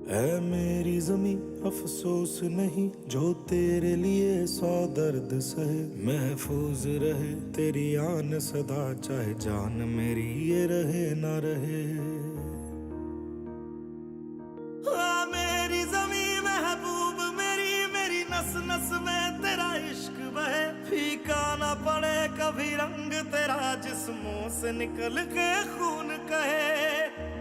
है मेरी ज़मीं अफसोस नहीं जो तेरे लिए 100 दर्द सहे। महफूज रहे तेरी आन सदा, चाहे जान मेरी ये रहे ना रहे। हाँ मेरी ज़मीं महबूब मेरी, मेरी नस नस में तेरा इश्क बहे। फीका ना पड़े कभी रंग तेरा, जिस्मों से निकल के खून कहे।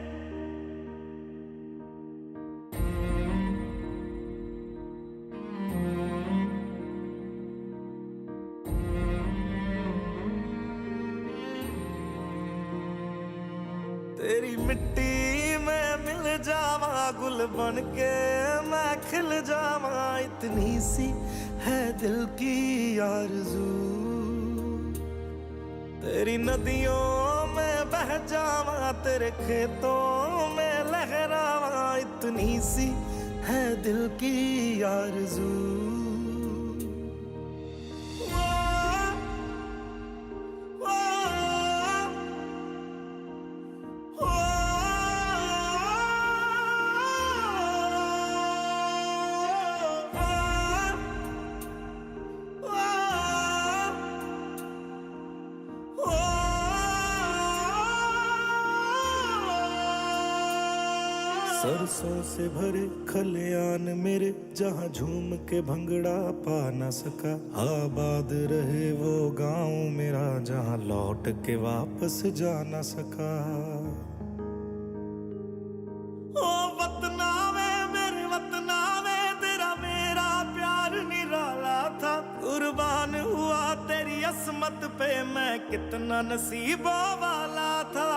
तेरी मिट्टी में मिल जावा गुल बन के मैं खिल जावा। इतनी सी है दिल की आरज़ू, तेरी नदियों में बह जावा तेरे खेतों में लहरावा। इतनी सी है दिल की आरज़ू। सरसों से भरे खलियान मेरे, जहाँ झूम के भंगड़ा पा न सका। आबाद रहे वो गांव मेरा, जहाँ लौट के वापस जा न सका। ओ वतना में मेरे वतना में तेरा मेरा प्यार निराला था। कुर्बान हुआ तेरी असमत पे मैं, कितना नसीबों वाला था।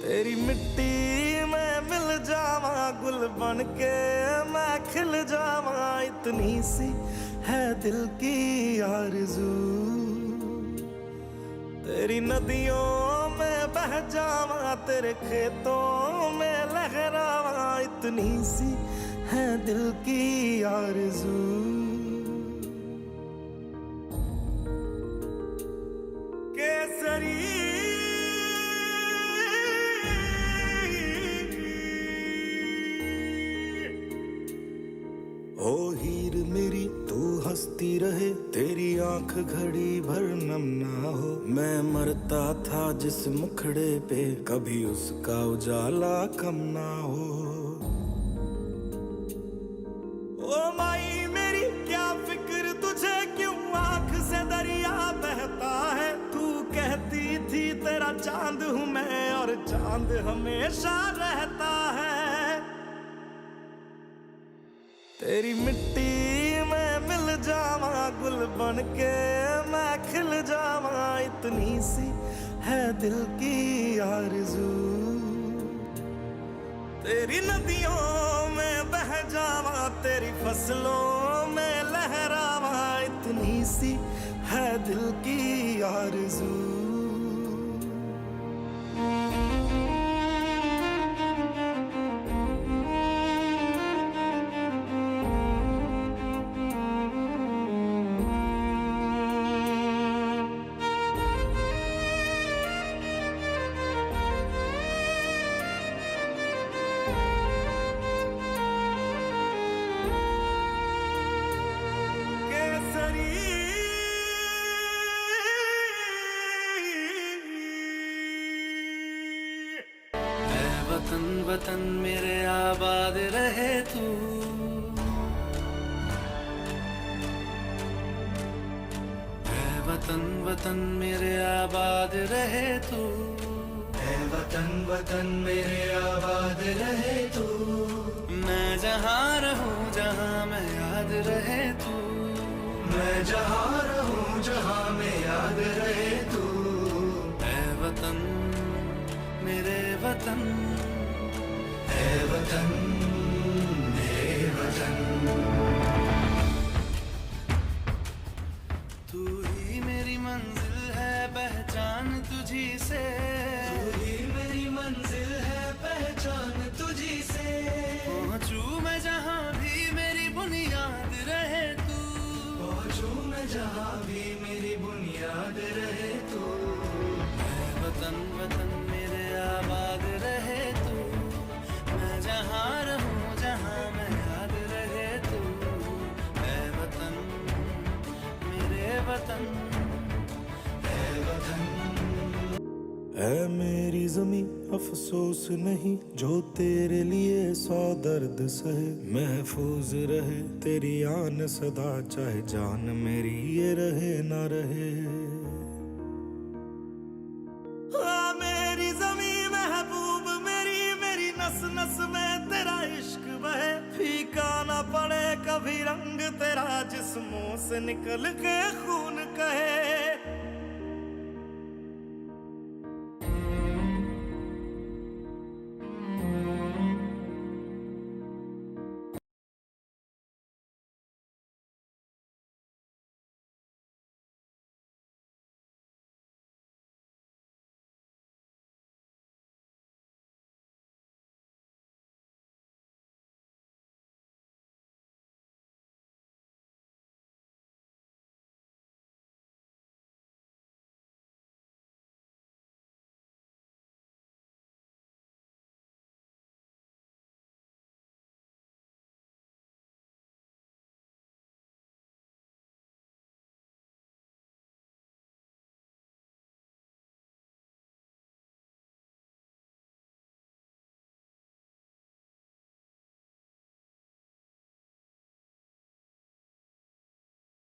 तेरी मिट्टी में मिल जावा गुल बन के मैं खिल जावा। इतनी सी है दिल की आरज़ू, तेरी नदियों में बह जावा तेरे खेतों में लहरावा। इतनी सी है दिल की आरज़ू। केसरी ओ हीर मेरी तू हंसती रहे, तेरी आंख घड़ी भर नम ना हो। मैं मरता था जिस मुखड़े पे, कभी उसका उजाला कम ना हो। ओ माई मेरी क्या फिक्र तुझे, क्यों आंख से दरिया बहता है। तू कहती थी तेरा चांद हूँ मैं, और चांद हमेशा रहता है। तेरी मिट्टी में मिल जावा गुल बन के मैं खिल जावा। इतनी सी है दिल की आरज़ू, तेरी नदियों में बह जावा तेरी फसलों में लहरावा। इतनी सी है दिल की आरज़ू। वतन वतन मेरे आबाद रहे तू। ऐ वतन वतन मेरे आबाद रहे तू। ऐ वतन वतन मेरे आबाद रहे तू। मैं जहाँ रहूँ जहाँ मैं याद रहे तू। मैं जहाँ रहूँ जहाँ मैं याद रहे तू। ऐ वतन मेरे वतन, ऐ वतन मेरे वतन। तू ही मेरी मंजिल है पहचान तुझी से। तू ही मेरी मंजिल है पहचान तुझी से। पहुँचूं मैं जहाँ भी मेरी बुनियाद रहे तू। जहाँ भी मेरी बुनियाद रहे तू। मैं वतन वतन मेरे आबाद रहे तू, मैं जहाँ रहूं जहाँ मैं याद रहे तू। मैं वतन मेरे वतन, है वतन ऐ मेरी जमी अफसोस नहीं जो तेरे लिए 100 दर्द सहे। महफूज रहे तेरी आन सदा चाहे जान मेरी ये रहे ना रहे। आ मेरी जमी महबूब मेरी, मेरी नस नस में तेरा इश्क बहे। फीका ना पड़े कभी रंग तेरा जिस्मों से निकल के खून कहे।